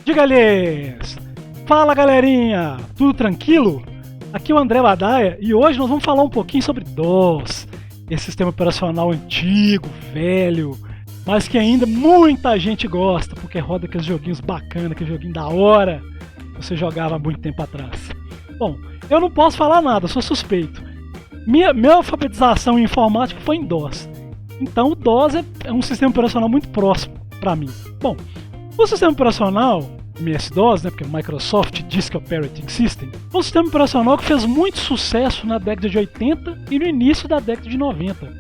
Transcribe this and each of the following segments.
Diga-lhes! Fala galerinha, tudo tranquilo? Aqui é o André Badaia e hoje nós vamos falar um pouquinho sobre DOS, esse sistema operacional antigo, velho, mas que ainda muita gente gosta porque roda aqueles joguinhos bacanas, aquele joguinho da hora que você jogava há muito tempo atrás. Bom, eu não posso falar nada, sou suspeito. Minha alfabetização em informática foi em DOS, então o DOS é um sistema operacional muito próximo para mim. Bom, o sistema operacional MS-DOS, porque é o Microsoft Disk Operating System, é um sistema operacional que fez muito sucesso na década de 80 e no início da década de 90,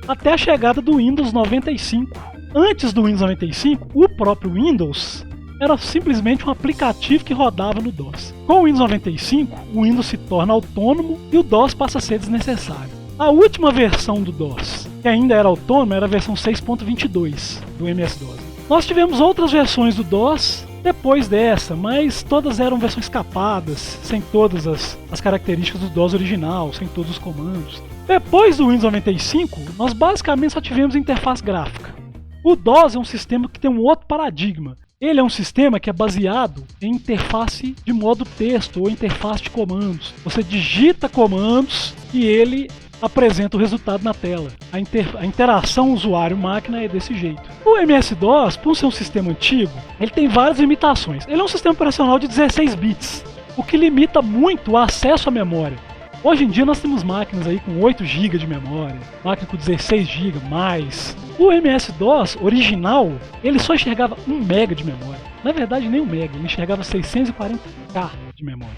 até a chegada do Windows 95. Antes do Windows 95, o próprio Windows era simplesmente um aplicativo que rodava no DOS. Com o Windows 95, o Windows se torna autônomo e o DOS passa a ser desnecessário. A última versão do DOS, que ainda era autônoma, era a versão 6.22 do MS-DOS. Nós tivemos outras versões do DOS depois dessa, mas todas eram versões capadas, sem todas as características do DOS original, sem todos os comandos. Depois do Windows 95, nós basicamente só tivemos interface gráfica. O DOS é um sistema que tem um outro paradigma. Ele é um sistema que é baseado em interface de modo texto ou interface de comandos. Você digita comandos e ele apresenta o resultado na tela. A interação usuário-máquina é desse jeito. O MS-DOS, por ser um sistema antigo, ele tem várias limitações. Ele é um sistema operacional de 16 bits, o que limita muito o acesso à memória. Hoje em dia nós temos máquinas aí com 8 GB de memória, máquina com 16 GB mais. O MS-DOS original, ele só enxergava 1 MB de memória. Na verdade nem 1 MB, ele enxergava 640K de memória.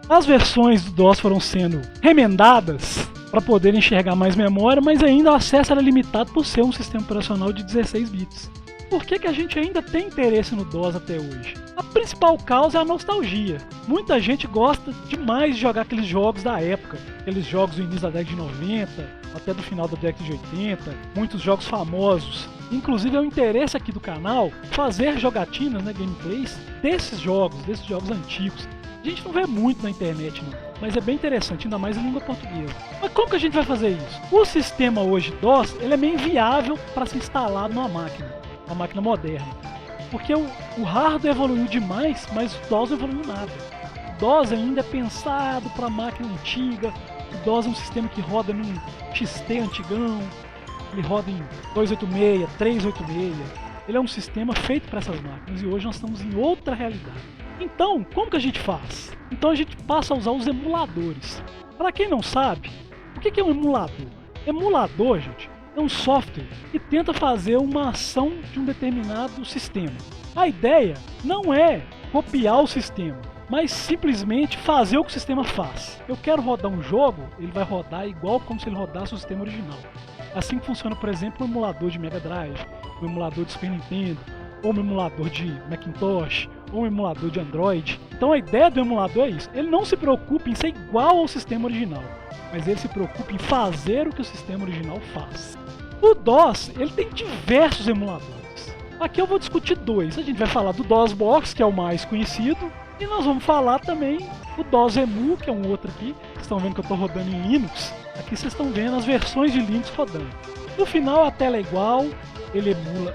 As versões do DOS foram sendo remendadas para poder enxergar mais memória, mas ainda o acesso era limitado por ser um sistema operacional de 16 bits. Por que a gente ainda tem interesse no DOS até hoje? A principal causa é a nostalgia. Muita gente gosta demais de jogar aqueles jogos da época, aqueles jogos do início da década de 90, até do final da década de 80, muitos jogos famosos. Inclusive é o interesse aqui do canal fazer jogatinas, gameplays desses jogos antigos. A gente não vê muito na internet não, mas é bem interessante, ainda mais em língua portuguesa. Mas como que a gente vai fazer isso? O sistema hoje DOS, ele é meio inviável para ser instalado numa máquina, uma máquina moderna. Porque o hardware evoluiu demais, mas o DOS não evoluiu nada. O DOS ainda é pensado para máquina antiga, o DOS é um sistema que roda num XT antigão, ele roda em 286, 386. Ele é um sistema feito para essas máquinas e hoje nós estamos em outra realidade. Então, como que a gente faz? Então a gente passa a usar os emuladores. Para quem não sabe, o que é um emulador? Emulador, gente, é um software que tenta fazer uma ação de um determinado sistema. A ideia não é copiar o sistema, mas simplesmente fazer o que o sistema faz. Eu quero rodar um jogo, ele vai rodar igual como se ele rodasse o sistema original. Assim que funciona, por exemplo, o emulador de Mega Drive, o emulador de Super Nintendo, ou um emulador de Macintosh, ou um emulador de Android. Então a ideia do emulador é isso. Ele não se preocupa em ser igual ao sistema original, mas ele se preocupa em fazer o que o sistema original faz. O DOS, ele tem diversos emuladores. Aqui eu vou discutir dois. A gente vai falar do DOSBox, que é o mais conhecido, e nós vamos falar também do DOSEMU, que é um outro aqui. Vocês estão vendo que eu estou rodando em Linux. Aqui vocês estão vendo as versões de Linux rodando. No final a tela é igual, ele emula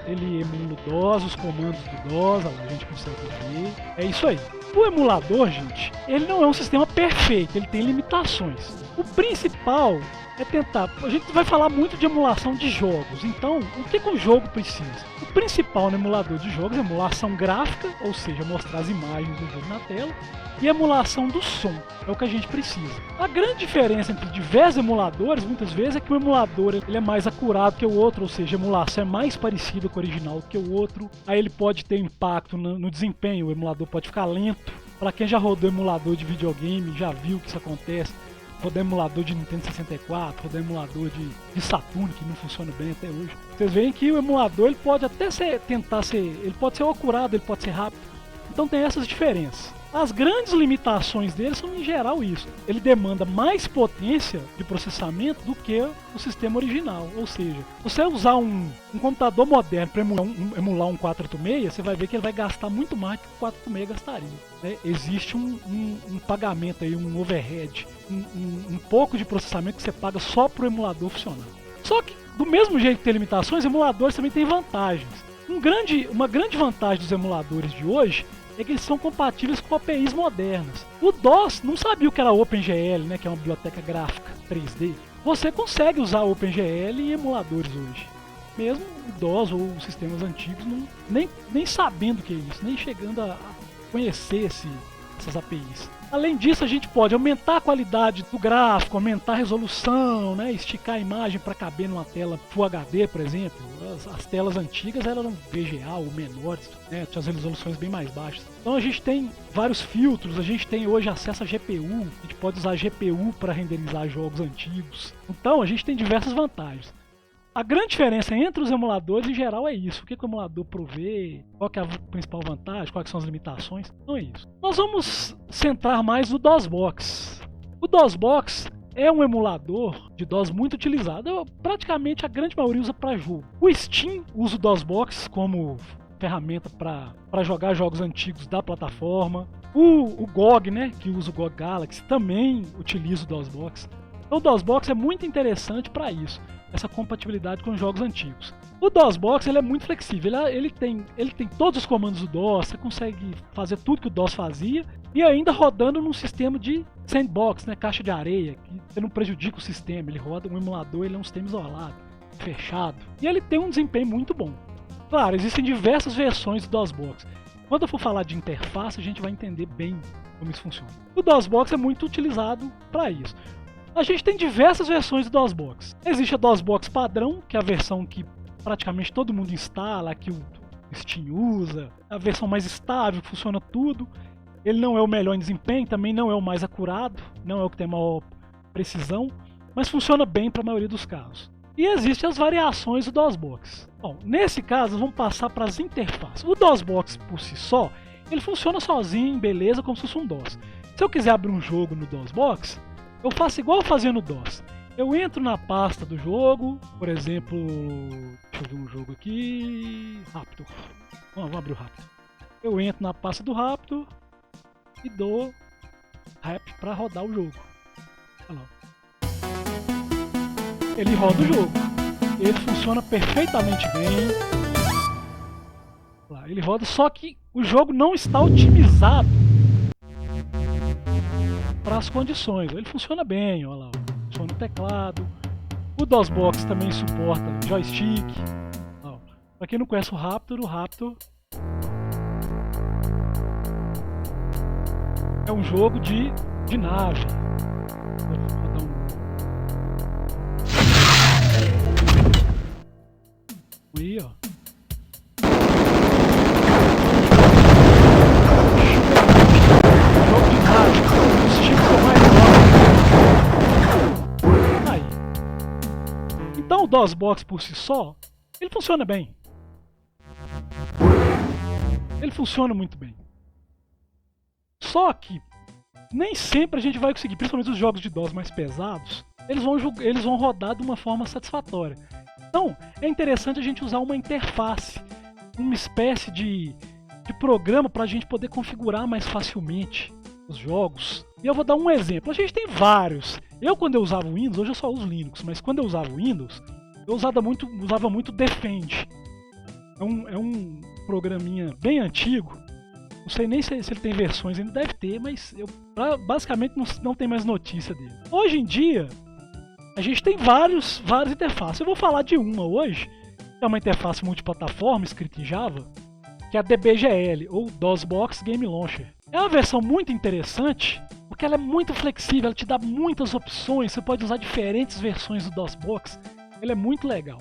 o DOS, os comandos do DOS, a gente consegue ver. É isso aí. O emulador, gente, ele não é um sistema perfeito, ele tem limitações. O principal é tentar... A gente vai falar muito de emulação de jogos, então o que o jogo precisa? O principal no emulador de jogos é emulação gráfica, ou seja, mostrar as imagens do jogo na tela, e emulação do som, é o que a gente precisa. A grande diferença entre diversos emuladores, muitas vezes, é que o emulador ele é mais acurado que o outro, ou seja, a emulação é mais parecida com o original que o outro, aí ele pode ter impacto no desempenho, o emulador pode ficar lento. Para quem já rodou emulador de videogame, já viu que isso acontece. Rodar emulador de Nintendo 64, rodar emulador de Saturn, que não funciona bem até hoje. Vocês veem que o emulador ele pode até ele pode ser acurado, ele pode ser rápido. Então tem essas diferenças. As grandes limitações dele são em geral isso. Ele demanda mais potência de processamento do que o sistema original. Ou seja, se você usar um computador moderno para emular um 486, você vai ver que ele vai gastar muito mais do que o 486 gastaria. Né? Existe um pagamento aí, um overhead, um pouco de processamento que você paga só para o emulador funcionar. Só que, do mesmo jeito que tem limitações, emuladores também têm vantagens. Uma grande vantagem dos emuladores de hoje é que eles são compatíveis com APIs modernas. O DOS não sabia o que era OpenGL, né, que é uma biblioteca gráfica 3D. Você consegue usar OpenGL em emuladores hoje. Mesmo o DOS ou os sistemas antigos nem sabendo o que é isso, nem chegando a conhecer essas APIs. Além disso, a gente pode aumentar a qualidade do gráfico, aumentar a resolução, né, esticar a imagem para caber numa tela Full HD, por exemplo. As telas antigas eram VGA ou menores, né, tinham as resoluções bem mais baixas. Então a gente tem vários filtros, a gente tem hoje acesso a GPU, a gente pode usar a GPU para renderizar jogos antigos. Então a gente tem diversas vantagens. A grande diferença entre os emuladores, em geral, é isso. O que o emulador provê, qual que é a principal vantagem, quais são as limitações. Não é isso. Nós vamos centrar mais no DOSBox. O DOSBox é um emulador de DOS muito utilizado. Praticamente a grande maioria usa para jogo. O Steam usa o DOSBox como ferramenta para jogar jogos antigos da plataforma. O GOG, né, que usa o GOG Galaxy, também utiliza o DOSBox. Então o DOSBox é muito interessante para isso. Essa compatibilidade com jogos antigos. O DOSBox ele é muito flexível, ele tem todos os comandos do DOS, você consegue fazer tudo que o DOS fazia e ainda rodando num sistema de sandbox, né, caixa de areia, que você não prejudica o sistema, ele roda um emulador, ele é um sistema isolado, fechado, e ele tem um desempenho muito bom. Claro, existem diversas versões do DOSBox. Quando eu for falar de interface, a gente vai entender bem como isso funciona. O DOSBox é muito utilizado para isso. A gente tem diversas versões do DOSBox. Existe a DOSBox padrão, que é a versão que praticamente todo mundo instala, que o Steam usa, a versão mais estável, funciona tudo. Ele não é o melhor em desempenho, também não é o mais acurado, não é o que tem maior precisão, mas funciona bem para a maioria dos casos. E existem as variações do DOSBox. Bom, nesse caso, vamos passar para as interfaces. O DOSBox por si só, ele funciona sozinho, beleza, como se fosse um DOS. Se eu quiser abrir um jogo no DOSBox, eu faço igual eu fazia no DOS. Eu entro na pasta do jogo, por exemplo, deixa eu ver um jogo aqui, Raptor. Vamos abrir o Raptor. Eu entro na pasta do Raptor e dou rap para rodar o jogo. Olha lá. Ele roda o jogo. Ele funciona perfeitamente bem. Ele roda, só que o jogo não está otimizado para as condições. Ele funciona bem, olha lá, funciona no teclado. O DOSBox também suporta joystick. Para quem não conhece o Raptor é um jogo de nave. Vou rodar aí, ó. Então o DOSBox por si só, ele funciona bem. Ele funciona muito bem. Só que nem sempre a gente vai conseguir, principalmente os jogos de DOS mais pesados, eles vão rodar de uma forma satisfatória. Então é interessante a gente usar uma interface, uma espécie de programa para a gente poder configurar mais facilmente os jogos. E eu vou dar um exemplo. A gente tem vários. Quando eu usava o Windows, hoje eu só uso Linux, mas quando eu usava o Windows, eu usava muito Defend. É um programinha bem antigo. Não sei nem se ele tem versões, ainda deve ter, mas eu basicamente não tem mais notícia dele. Hoje em dia, a gente tem várias interfaces. Eu vou falar de uma hoje, que é uma interface multiplataforma escrita em Java, que é a DBGL, ou DOSBox Game Launcher. É uma versão muito interessante, porque ela é muito flexível, ela te dá muitas opções, você pode usar diferentes versões do DOSBox, ela é muito legal.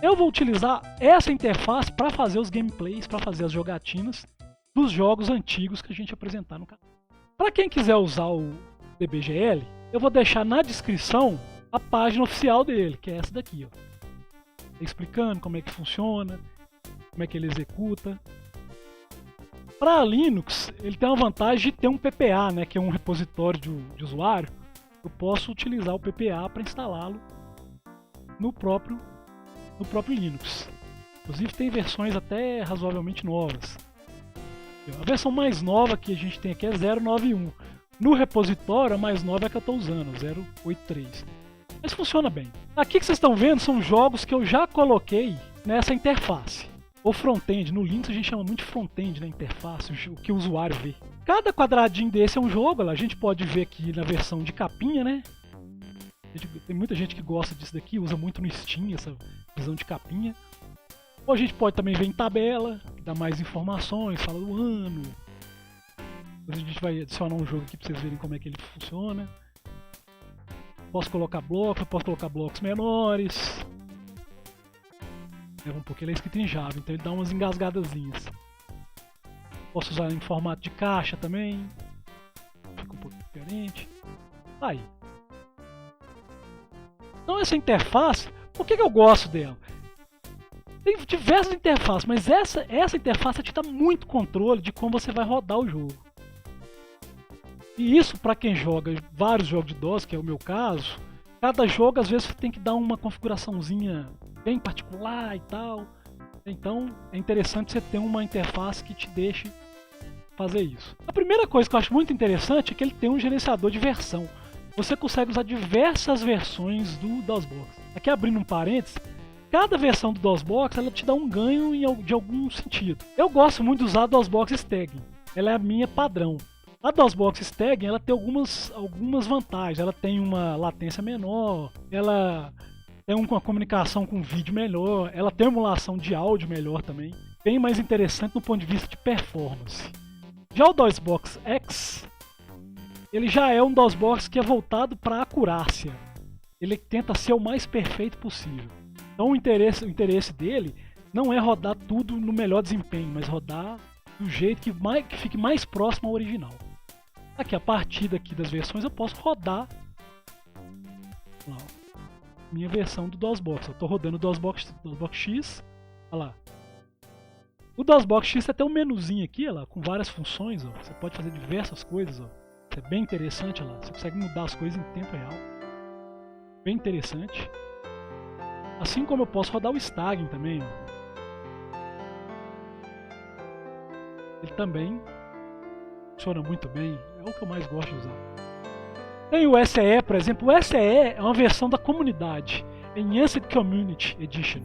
Eu vou utilizar essa interface para fazer os gameplays, para fazer as jogatinas dos jogos antigos que a gente apresentar no canal. Para quem quiser usar o DBGL, eu vou deixar na descrição a página oficial dele, que é essa daqui, ó. Explicando como é que funciona, como é que ele executa. Para Linux, ele tem uma vantagem de ter um PPA, né, que é um repositório de usuário. Eu posso utilizar o PPA para instalá-lo no próprio Linux. Inclusive tem versões até razoavelmente novas. A versão mais nova que a gente tem aqui é 091. No repositório, a mais nova é a que eu estou usando, 083. Mas funciona bem. Aqui que vocês estão vendo são jogos que eu já coloquei nessa interface. ou front-end. No Linux a gente chama muito de front-end na interface, o que o usuário vê. Cada quadradinho desse é um jogo, a gente pode ver aqui na versão de capinha, né? Tem muita gente que gosta disso daqui, usa muito no Steam essa visão de capinha. Ou a gente pode também ver em tabela, que dá mais informações, fala do ano. Depois a gente vai adicionar um jogo aqui para vocês verem como é que ele funciona. Posso colocar blocos, eu posso colocar blocos menores. Porque ele é escrito em Java, então ele dá umas engasgadazinhas. Posso usar em formato de caixa também. Fica um pouco diferente. Aí. Então essa interface, por que eu gosto dela? Tem diversas interfaces, mas essa interface te dá muito controle de como você vai rodar o jogo. E isso para quem joga vários jogos de DOS, que é o meu caso, cada jogo às vezes você tem que dar uma configuraçãozinha bem particular e tal. Então é interessante você ter uma interface que te deixe fazer isso. A primeira coisa que eu acho muito interessante é que ele tem um gerenciador de versão. Você consegue usar diversas versões do DOSBox. Aqui abrindo um parênteses, cada versão do DOSBox ela te dá um ganho de algum sentido. Eu gosto muito de usar a DOSBox Staging. Ela é a minha padrão. A DOSBox Staging ela tem algumas vantagens. Ela tem uma latência menor, ela tem uma comunicação com vídeo melhor, ela tem uma emulação de áudio melhor também. Bem mais interessante do ponto de vista de performance. Já o DOSBox X, ele já é um DOSBox que é voltado para a acurácia. Ele tenta ser o mais perfeito possível. Então o interesse dele não é rodar tudo no melhor desempenho, mas rodar do jeito que fique mais próximo ao original. Aqui, a partir daqui das versões, eu posso rodar minha versão do DOSBox. Eu estou rodando o DOSBox X. Olha lá. O DOSBox X tem um menuzinho aqui, olha lá, com várias funções. Ó. Você pode fazer diversas coisas. Ó. Isso é bem interessante. Olha lá. Você consegue mudar as coisas em tempo real. Bem interessante. Assim como eu posso rodar o Staging também. Ó. Ele também funciona muito bem. É o que eu mais gosto de usar. Tem o SE, por exemplo. O SE é uma versão da comunidade, Enhanced Community Edition.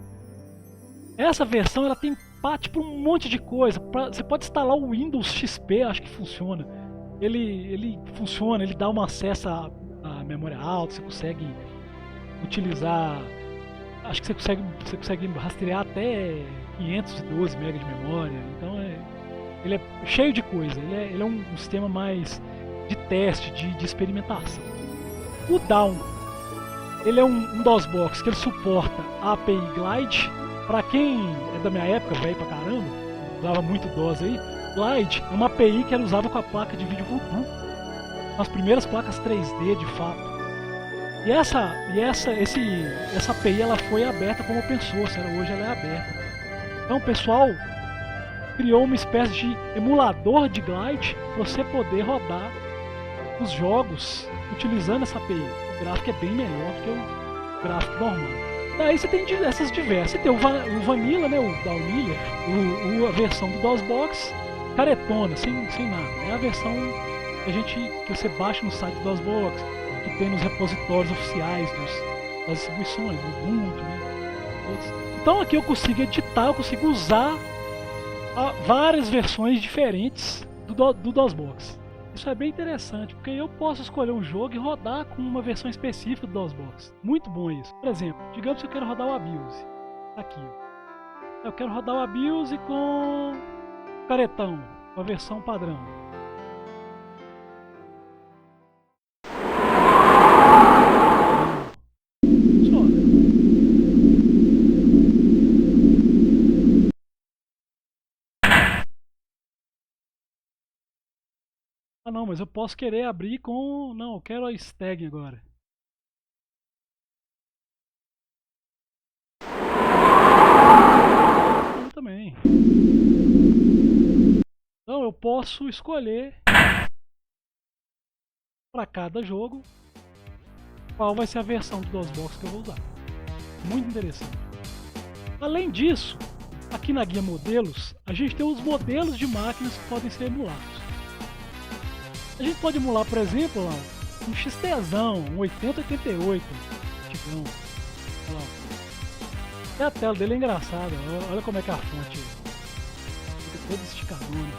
Essa versão ela tem parte para um monte de coisa. Você pode instalar o Windows XP, acho que funciona. Ele funciona, ele dá um acesso à memória alta, você consegue utilizar. Acho que você consegue rastrear até 512 MB de memória. Então ele é cheio de coisa. Ele é um sistema mais de teste, de experimentação. O Down, ele é um DOSBox que ele suporta a API Glide. Para quem é da minha época, velho pra caramba, usava muito DOS aí, Glide é uma API que ela usava com a placa de vídeo Voodoo, as primeiras placas 3D de fato. E essa API ela foi aberta como open source, hoje ela é aberta. Então o pessoal criou uma espécie de emulador de Glide para você poder rodar os jogos utilizando essa API. O gráfico é bem melhor do que o gráfico normal. Daí você tem essas diversas. Você tem o Vanilla, né, o Baunilha, a versão do DOSBox caretona, sem nada. É a versão que você baixa no site do DOSBox, que tem nos repositórios oficiais das distribuições, do Ubuntu, né? Então aqui eu consigo editar, eu consigo usar várias versões diferentes do DOSBox. Isso é bem interessante, porque eu posso escolher um jogo e rodar com uma versão específica do DOSBox. Muito bom isso. Por exemplo, digamos que eu quero rodar o Abuse. Aqui, ó. Eu quero rodar o Abuse com caretão, com a versão padrão. Ah não, mas eu posso querer abrir com... Não, eu quero a Staging agora. Eu também. Então eu posso escolher para cada jogo qual vai ser a versão do DOSBox que eu vou usar. Muito interessante. Além disso, aqui na guia modelos, a gente tem os modelos de máquinas que podem ser emulados. A gente pode emular, por exemplo, lá, um XTzão, um 8088, antigão. E a tela dele é engraçada, olha como é que a fonte fica toda esticadona.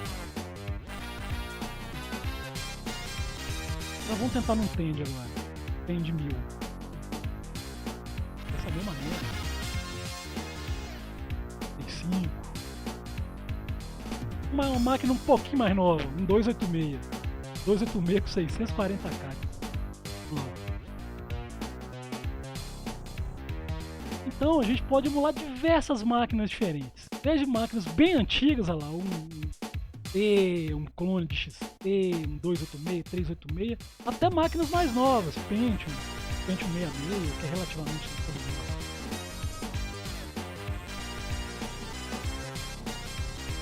Nós vamos tentar num Tend agora. Tend 1000. Dessa mesma maneira. 35. Uma máquina um pouquinho mais nova, um 286. 286 com 640K. Então a gente pode emular diversas máquinas diferentes. Desde máquinas bem antigas, olha lá, um T, um clone de XT, um 286, 386, até máquinas mais novas, Pentium 66, que é relativamente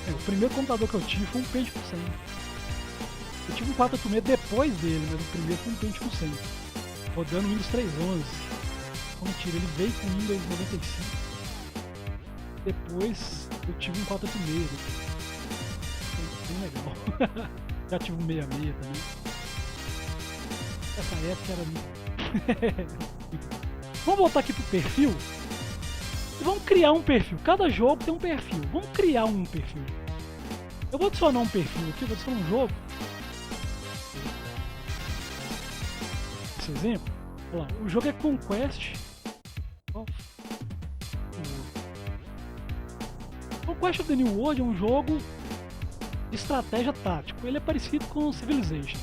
o primeiro computador que eu tive foi um Pentium 100. Eu tive um 486 depois dele, mas o primeiro foi um Pentium 100, rodando Windows 3.11. Mentira, ele veio com Windows 95. Depois eu tive um 486. Foi bem legal. Já tive um 66 também. Essa época era muito. Vamos voltar aqui pro perfil. E vamos criar um perfil. Cada jogo tem um perfil. Vamos criar um perfil. Eu vou adicionar um perfil aqui, vou adicionar um jogo. Esse exemplo. Olha lá, o jogo é Conquest. Conquest of the New World é um jogo de estratégia tático. Ele é parecido com Civilization.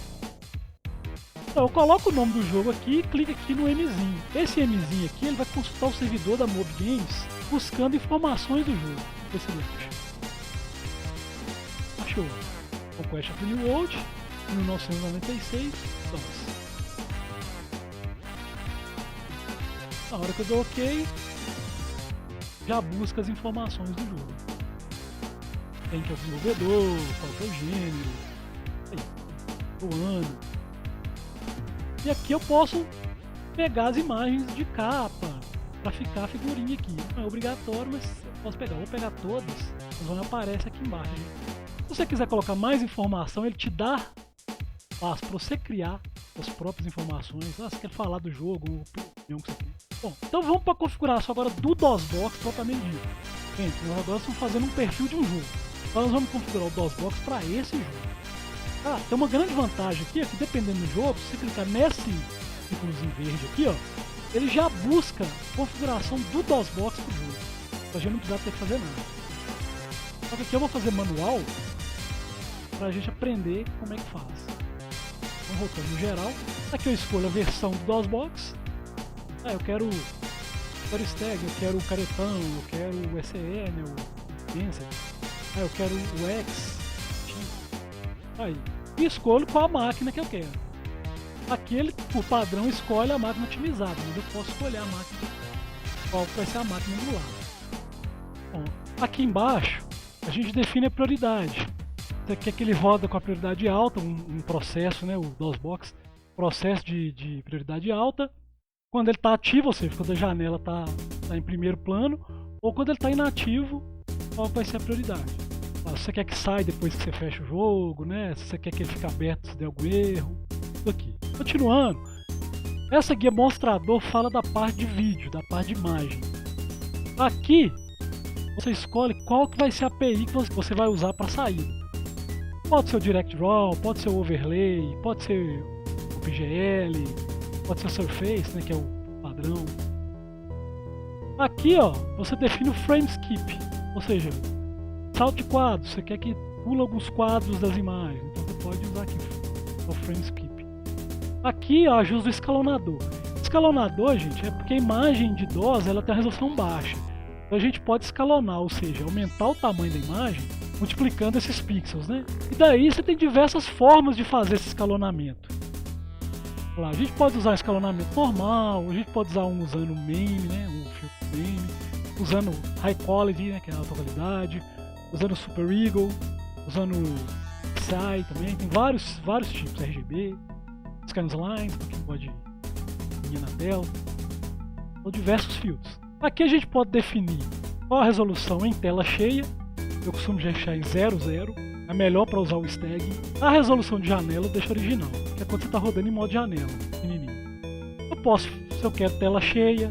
Então eu coloco o nome do jogo aqui e clico aqui no Mzinho. Esse Mzinho aqui ele vai consultar o servidor da Mob Games buscando informações do jogo. Vê se ele acha. Achou. Conquest of the New World 1996. Vamos. Na hora que eu dou OK, já busca as informações do jogo. Quem que é o desenvolvedor, qual que é o gênero, aí, o ano. E aqui eu posso pegar as imagens de capa para ficar a figurinha aqui. Não é obrigatório, mas eu posso pegar. Vou pegar todas, elas vão aparecer aqui embaixo. Se você quiser colocar mais informação, ele te dá espaço para você criar as próprias informações. Ah, você quer falar do jogo, opinião que você tem. Bom, então vamos para a configuração agora do DOSBox propriamente dito. Gente, nós agora estamos fazendo um perfil de um jogo. Então nós vamos configurar o DOSBox para esse jogo. Ah, tem uma grande vantagem aqui, é que dependendo do jogo, se você clicar nesse íconezinho verde aqui, ó, ele já busca a configuração do DOSBox pro jogo. Pra gente não precisar ter que fazer nada. Só que aqui eu vou fazer manual pra gente aprender como é que faz. Então voltando no geral, aqui eu escolho a versão do DOSBox. Ah, eu quero stag, eu quero o caretão, eu quero o SEN, o Pensa. Ah, eu quero o X. Aí. E escolho qual a máquina que eu quero. Aqui ele, por padrão, escolhe a máquina otimizada, mas eu posso escolher a máquina qual vai ser a máquina do lado. Bom, aqui embaixo a gente define a prioridade. Você quer que ele roda com a prioridade alta, um processo, né, o DOSBox, processo de prioridade alta. Quando ele está ativo, ou seja, quando a janela está em primeiro plano, ou quando ele está inativo, qual vai ser a prioridade. Se você quer que saia depois que você fecha o jogo, né? Se você quer que ele fique aberto se der algum erro, tudo aqui. Continuando, essa guia mostrador fala da parte de vídeo, da parte de imagem. Aqui você escolhe qual que vai ser a API que você vai usar para sair. Pode ser o DirectDraw, pode ser o Overlay, pode ser o PGL, pode ser o Surface, né, que é o padrão. Aqui, ó, você define o Frame Skip, ou seja, salto de quadros, você quer que pule alguns quadros das imagens, então você pode usar aqui o Frame Skip. Aqui, ó, ajusta o escalonador. Escalonador, gente, é porque a imagem de DOS ela tem uma resolução baixa. Então a gente pode escalonar, ou seja, aumentar o tamanho da imagem multiplicando esses pixels, né? E daí você tem diversas formas de fazer esse escalonamento. Lá, a gente pode usar escalonamento normal, a gente pode usar usando um MAME, né, um filtro MAME, usando High Quality, né, que é a alta qualidade, usando Super Eagle, usando PSI também, tem vários tipos, RGB, Scanlines, que pode ir na tela, ou diversos filtros. Aqui a gente pode definir qual a resolução em tela cheia, eu costumo deixar em 00, é melhor para usar o stag. A resolução de janela eu deixo original, que é quando você está rodando em modo janela, pequenininho. Eu posso, se eu quero tela cheia,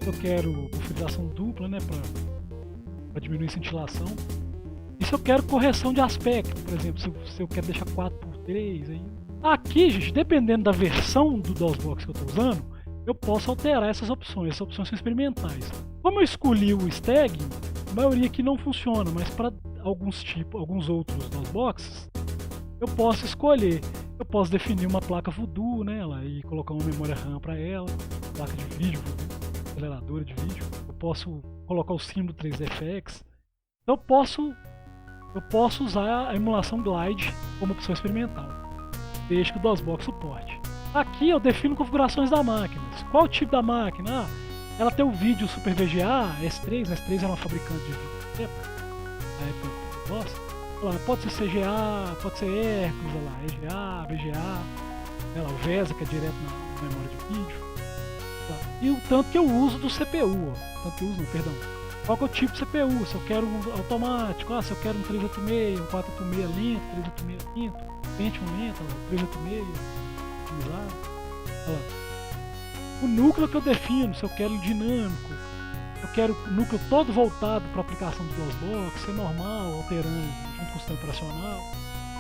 eu quero buferização dupla, né, para diminuir a cintilação. E se eu quero correção de aspecto, por exemplo, se eu quero deixar 4x3, aí... Aqui, gente, dependendo da versão do DOSBox que eu estou usando, eu posso alterar essas opções. Essas opções são experimentais. Como eu escolhi o Stag, a maioria aqui não funciona, mas para alguns outros DOSBoxes, eu posso escolher. Eu posso definir uma placa Voodoo nela e colocar uma memória RAM para ela, placa de vídeo, aceleradora de vídeo. Eu posso colocar o símbolo 3DFX. Então eu posso usar a emulação Glide como opção experimental, desde que o DOSBox suporte. Aqui eu defino configurações da máquina. Qual o tipo da máquina? Ela tem o vídeo Super VGA, S3, a S3 é uma fabricante de vídeo da época. Nossa. Pode ser CGA, pode ser Hercules, EGA, VGA, o VESA, que é direto na memória de vídeo. E o tanto que eu uso do CPU, tanto que eu uso, perdão. Qual que é o tipo de CPU? Se eu quero um automático, se eu quero um 386, um 486 lento, 386 quinto, Pentium lento, 386 otimizado. O núcleo que eu defino, se eu quero dinâmico, eu quero o núcleo todo voltado para a aplicação do DOSBox, ser normal, alterando junto com o sistema operacional,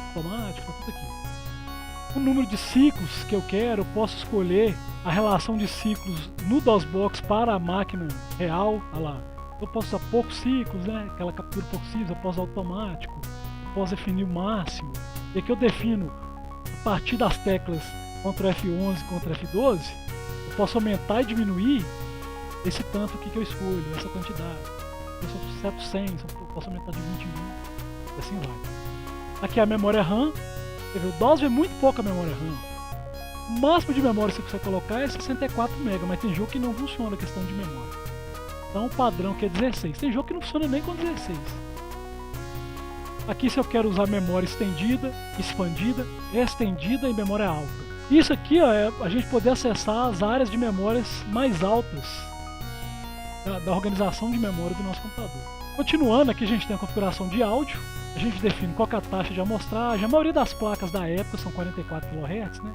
automático, tudo aqui. O número de ciclos que eu quero, eu posso escolher a relação de ciclos no DOSBox para a máquina real. Eu posso usar poucos ciclos, né? Aquela captura poucos ciclos, eu posso usar automático, eu posso definir o máximo. E aqui eu defino, a partir das teclas Ctrl F11 e Ctrl F12, eu posso aumentar e diminuir esse tanto aqui que eu escolho, essa quantidade. Eu seto 100, eu posso aumentar de 20 em 20, e assim vai. Aqui é a memória RAM. O DOS vê muito pouca memória RAM. O máximo de memória que você consegue colocar é 64 MB, mas tem jogo que não funciona a questão de memória. Então o padrão que é 16. Tem jogo que não funciona nem com 16. Aqui se eu quero usar memória estendida, expandida, estendida e memória alta. Isso aqui é a gente poder acessar as áreas de memórias mais altas da organização de memória do nosso computador. Continuando, aqui a gente tem a configuração de áudio. A gente define qual é a taxa de amostragem. A maioria das placas da época são 44 kHz, né?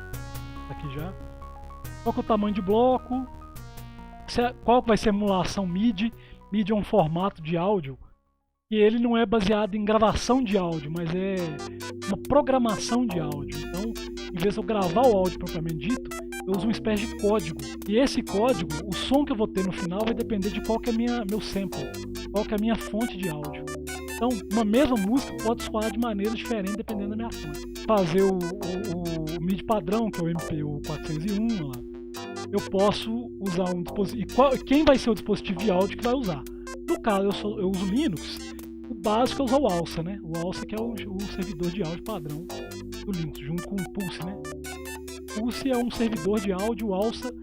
Aqui já. Qual é o tamanho de bloco? Qual vai ser a emulação MIDI? MIDI é um formato de áudio e ele não é baseado em gravação de áudio, mas é uma programação de áudio. Então, em vez de eu gravar o áudio propriamente dito, eu uso uma espécie de código. E esse código, o som que eu vou ter no final vai depender de qual que é meu sample, qual que é a minha fonte de áudio. Então, uma mesma música pode soar de maneira diferente dependendo da minha fonte. Fazer o MIDI padrão, que é o MPU 401, eu posso usar um dispositivo. E quem vai ser o dispositivo de áudio que vai usar? No caso, eu uso Linux, o básico é usar o ALSA, né? O ALSA que é o servidor de áudio padrão do Linux, junto com o Pulse, né? O Pulse é um servidor de áudio, o ALSA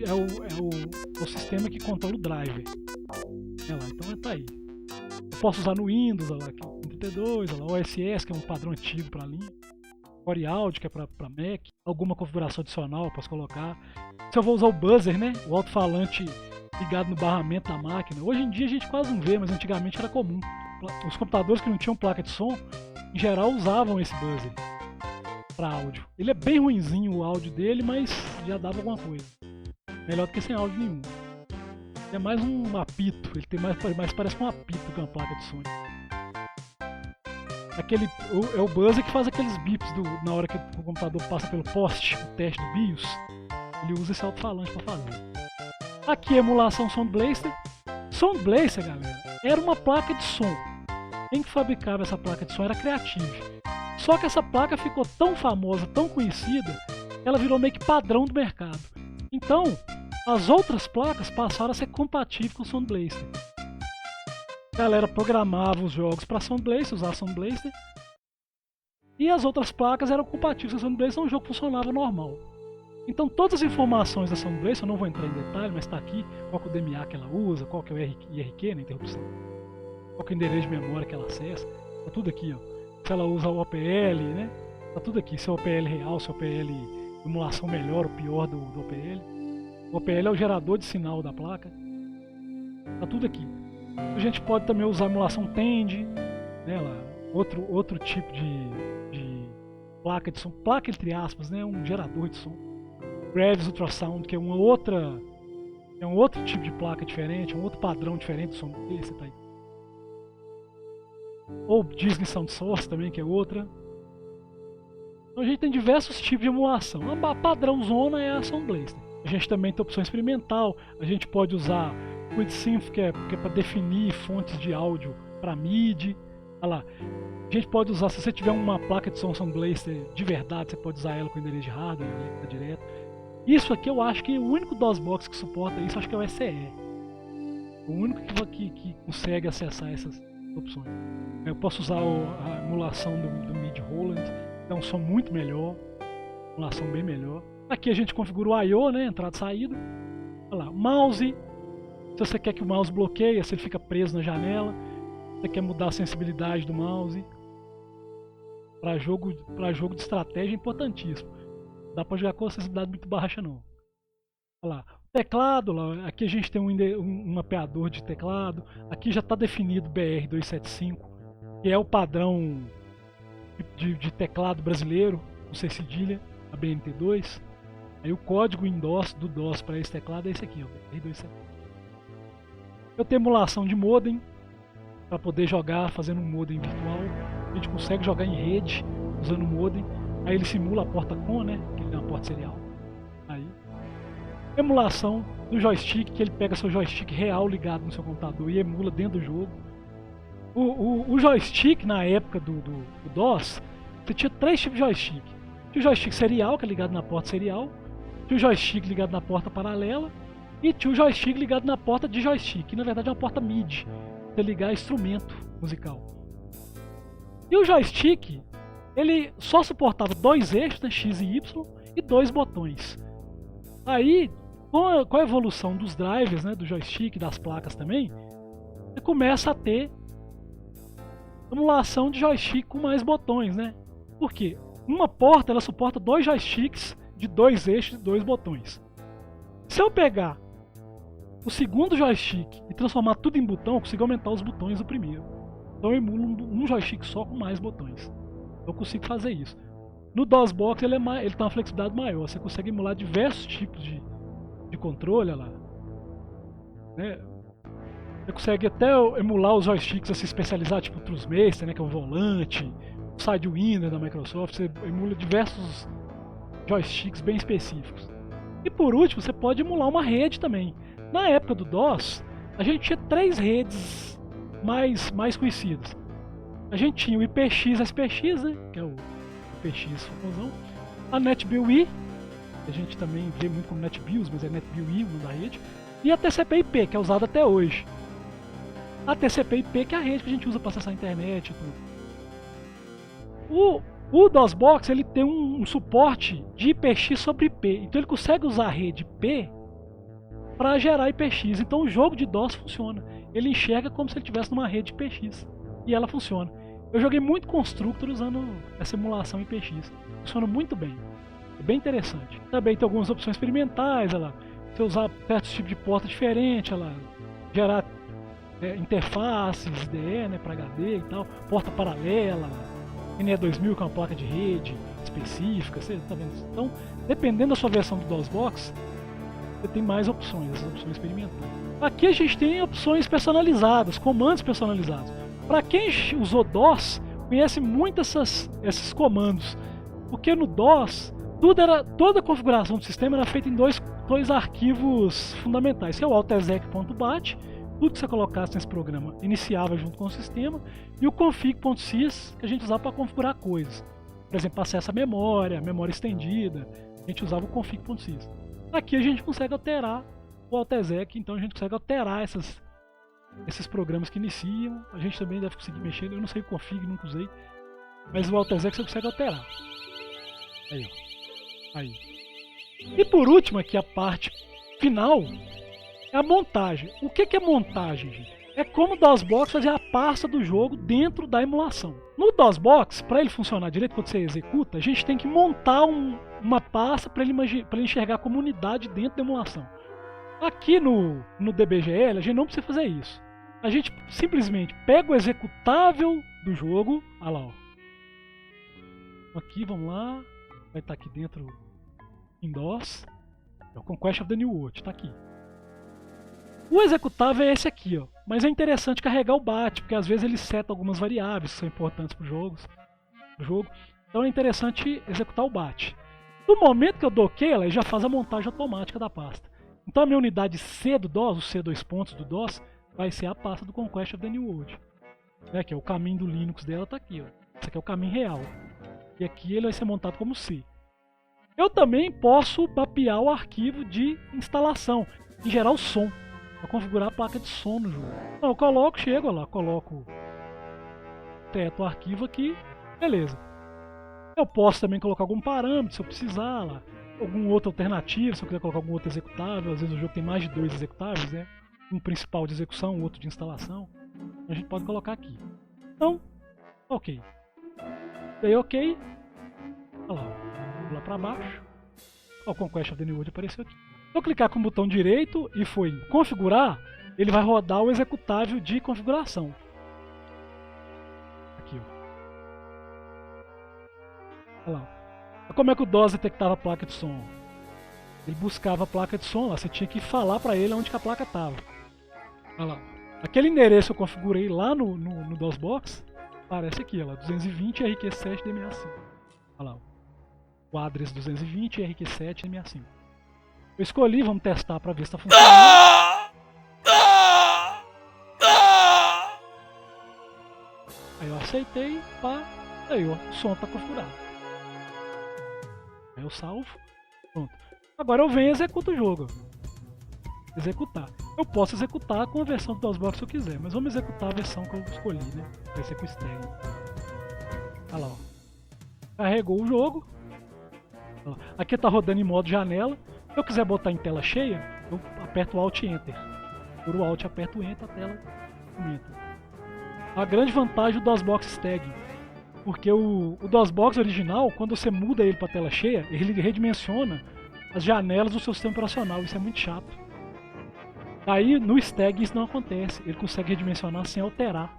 é o sistema que controla o driver. Então tá aí. Eu posso usar no Windows, que é o 32, OSS, que é um padrão antigo para Linux, Core Audio, que é para Mac, alguma configuração adicional eu posso colocar. Se eu vou usar o buzzer, né, o alto-falante ligado no barramento da máquina, hoje em dia a gente quase não vê, mas antigamente era comum. Os computadores que não tinham placa de som, em geral usavam esse buzzer para áudio. Ele é bem ruinzinho o áudio dele, mas já dava alguma coisa. Melhor do que sem áudio nenhum. É mais um apito, ele tem mais parece um apito que uma placa de som. É o buzzer que faz aqueles bips na hora que o computador passa pelo poste, o teste do BIOS. Ele usa esse alto-falante para fazer. Aqui a emulação Sound Blaster. Sound Blaster, galera, era uma placa de som. Quem fabricava essa placa de som era a Creative. Só que essa placa ficou tão famosa, tão conhecida, ela virou meio que padrão do mercado. Então, as outras placas passaram a ser compatíveis com o Sound Blaster. A galera programava os jogos para Sound Blaster, usar Sound Blaster. E as outras placas eram compatíveis com o Sound Blaster, então o jogo funcionava normal. Então todas as informações da Sound Blaster, eu não vou entrar em detalhe, mas está aqui qual que é o DMA que ela usa, qual que é o IRQ na interrupção, qual que é o endereço de memória que ela acessa, está tudo aqui, Se ela usa o OPL, né? Está tudo aqui, se é o OPL real, se é o OPL emulação melhor ou pior do OPL. O OPL é o gerador de sinal da placa. Está tudo aqui. A gente pode também usar a emulação TEND, né? Outro tipo de placa de som, placa entre aspas, né? Um gerador de som. Graves Ultrasound, que é uma outra É um outro tipo de placa diferente, um outro padrão diferente do som desse, tá aí. Ou Disney Sound Source também, que é outra. Então a gente tem diversos tipos de emulação. A padrãozona é a Sound Blaster. A gente também tem opção experimental. A gente pode usar QuickSynth, que é para definir fontes de áudio para MIDI. Olha lá. A gente pode usar, se você tiver uma placa de som Sound Blaster de verdade, você pode usar ela com endereço de hardware, liga direto. Isso aqui eu acho que o único DOSBox que suporta isso, acho que é o SE. O único que consegue acessar essas opções. Eu posso usar a emulação do MIDI Roland, é um som muito melhor, emulação bem melhor. Aqui a gente configura o I/O, né, entrada e saída. Olha lá, mouse. Se você quer que o mouse bloqueie, se ele fica preso na janela. Você quer mudar a sensibilidade do mouse. Para jogo de estratégia é importantíssimo. Não dá para jogar com a sensibilidade muito baixa não. Olha lá, teclado, lá, aqui a gente tem um mapeador de teclado. Aqui já está definido BR275, que é o padrão de teclado brasileiro, com C cedilha, a BNT2. Aí o código em DOS do DOS para esse teclado é esse aqui, ó, BR275. Eu tenho emulação de modem para poder jogar fazendo um modem virtual. A gente consegue jogar em rede usando o modem. Aí ele simula a porta COM, né? Que ele é uma porta serial. Aí. Emulação do joystick, que ele pega seu joystick real ligado no seu computador e emula dentro do jogo. O joystick na época do DOS, você tinha 3 tipos de joystick. Tinha o joystick serial, que é ligado na porta serial. Tinha o joystick ligado na porta paralela. E tinha o joystick ligado na porta de joystick, que na verdade é uma porta MIDI. Você ligar instrumento musical. E o joystick, ele só suportava 2 eixos, né, X e Y, e 2 botões. Aí, com a evolução dos drivers, né, do joystick, das placas também, você começa a ter emulação de joystick com mais botões, né? Por quê? Uma porta ela suporta 2 joysticks de 2 eixos e 2 botões. Se eu pegar o segundo joystick e transformar tudo em botão, eu consigo aumentar os botões do primeiro. Então eu emulo um joystick só com mais botões. Eu consigo fazer isso. No DOSBox ele tem uma flexibilidade maior. Você consegue emular diversos tipos de controle, olha lá. Né? Você consegue até emular os joysticks assim, especializados, tipo o Trusmaster, né, que é o volante, o Sidewinder da Microsoft. Você emula diversos joysticks bem específicos. E por último, você pode emular uma rede também. Na época do DOS, a gente tinha 3 redes mais conhecidas. A gente tinha o IPX SPX, né, que é o IPX famosão, a NetBIOS, que a gente também vê muito como NetBIOS, mas é NetBIOS o nome da rede, e a TCP/IP, que é usada até hoje. A TCP/IP que é a rede que a gente usa para acessar a internet e tudo. O DOSBox ele tem um suporte de IPX sobre IP, então ele consegue usar a rede IP para gerar IPX. Então o jogo de DOS funciona. Ele enxerga como se ele estivesse numa rede IPX e ela funciona. Eu joguei muito Constructor usando essa emulação IPX. Funciona muito bem. É bem interessante. Também tem algumas opções experimentais, olha lá. Você usar certos tipos de porta diferente, olha lá. Gerar interfaces IDE, né, para HD e tal. Porta paralela. NE2000, que é uma placa de rede específica. Você tá vendo? Então, dependendo da sua versão do DOSBox, você tem mais opções, as opções experimentais. Aqui a gente tem opções personalizadas, comandos personalizados. Para quem usou DOS, conhece muito esses comandos, porque no DOS toda a configuração do sistema era feita em dois arquivos fundamentais, que é o altexec.bat, tudo que você colocasse nesse programa iniciava junto com o sistema, e o config.sys, que a gente usava para configurar coisas. Por exemplo, acesso à memória estendida, a gente usava o config.sys. Aqui a gente consegue alterar o altexec, então a gente consegue alterar esses programas que iniciam. A gente também deve conseguir mexer, eu não sei o config, nunca usei, mas o altexec você consegue alterar. Aí, ó. Aí. E por último aqui a parte final é a montagem. O que é montagem, gente? É como o DOSBox fazer a pasta do jogo dentro da emulação. No DOSBox, para ele funcionar direito quando você executa, a gente tem que montar uma pasta para ele enxergar como unidade dentro da emulação. Aqui no DBGL a gente não precisa fazer isso. A gente simplesmente pega o executável do jogo, olha lá, ó. Aqui, vamos lá, vai estar aqui dentro em DOS, é o Conquest of the New World, está aqui. O executável é esse aqui, ó. Mas é interessante carregar o BAT, porque às vezes ele seta algumas variáveis que são importantes para o jogo. Então é interessante executar o BAT. No momento que eu dou OK, ela já faz a montagem automática da pasta. Então a minha unidade C do DOS, o C dois pontos do DOS, vai ser a pasta do Conquest of the New World. Que é o caminho do Linux dela, tá aqui, ó. Esse aqui é o caminho real. E aqui ele vai ser montado como C. Eu também posso mapear o arquivo de instalação e gerar o som, para configurar a placa de som no jogo. Então eu coloco, chego lá, coloco teto o arquivo aqui, beleza. Eu posso também colocar algum parâmetro se eu precisar lá, algum outro alternativo, se eu quiser colocar algum outro executável. Às vezes o jogo tem mais de 2 executáveis, né? Um principal de execução, outro de instalação. A gente pode colocar aqui. Então, ok. Dei ok. Olha lá, vou lá para baixo. Ó, o Conquest of the New World apareceu aqui. Se eu clicar com o botão direito e for em configurar, ele vai rodar o executável de configuração. Aqui, ó. Olha lá. Olha como é que o DOS detectava a placa de som. Ele buscava a placa de som lá, você tinha que falar para ele onde que a placa estava. Olha lá. Aquele endereço que eu configurei lá no DOSBox, aparece aqui, olha lá, 220 RQ7 DMA5. Olha lá, o address 220 RQ7 DMA5. Eu escolhi, vamos testar para ver se está funcionando. Aí eu aceitei, pá, aí ó, o som está configurado. Aí eu salvo, pronto. Agora eu venho e executo o jogo. Executar. Eu posso executar com a versão do DOSBox se eu quiser, mas vamos executar a versão que eu escolhi, né? Vai ser com o stag. Olha lá, ó. Carregou o jogo. Aqui está rodando em modo janela. Se eu quiser botar em tela cheia, eu aperto o Alt e Enter. Por o Alt aperto o Enter, a tela aumenta. A grande vantagem do DOSBox Stag, porque o DOSBox original, quando você muda ele para tela cheia, ele redimensiona as janelas do seu sistema operacional. Isso é muito chato. Aí no Stag isso não acontece, ele consegue redimensionar sem alterar.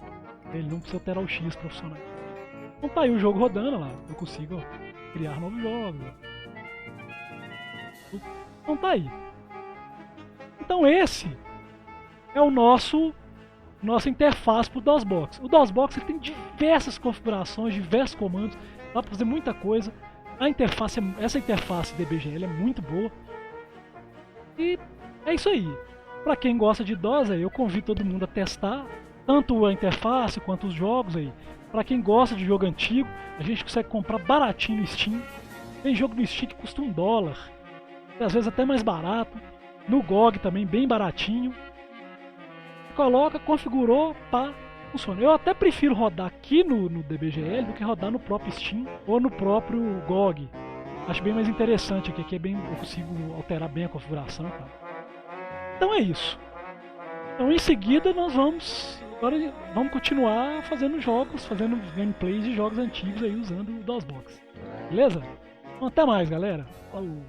Ele não precisa alterar o X para funcionar. Então tá aí o jogo rodando lá, eu consigo criar novos jogos. Então tá aí. Então esse é o nossa interface para o DOSBox. O DOSBox ele tem diversas configurações, diversos comandos, dá para fazer muita coisa. Essa interface DBGL é muito boa. E é isso aí. Para quem gosta de DOS, eu convido todo mundo a testar tanto a interface quanto os jogos aí. Para quem gosta de jogo antigo, a gente consegue comprar baratinho no Steam. Tem jogo no Steam que custa $1, e às vezes até mais barato. No GOG também bem baratinho. Coloca, configurou, pá, funciona. Eu até prefiro rodar aqui no DBGL do que rodar no próprio Steam ou no próprio GOG. Acho bem mais interessante aqui é bem, eu consigo alterar bem a configuração, tá? Então é isso. Então em seguida nós vamos continuar fazendo jogos, fazendo gameplays de jogos antigos aí usando o DOSBox. Beleza? Então até mais, galera. Falou!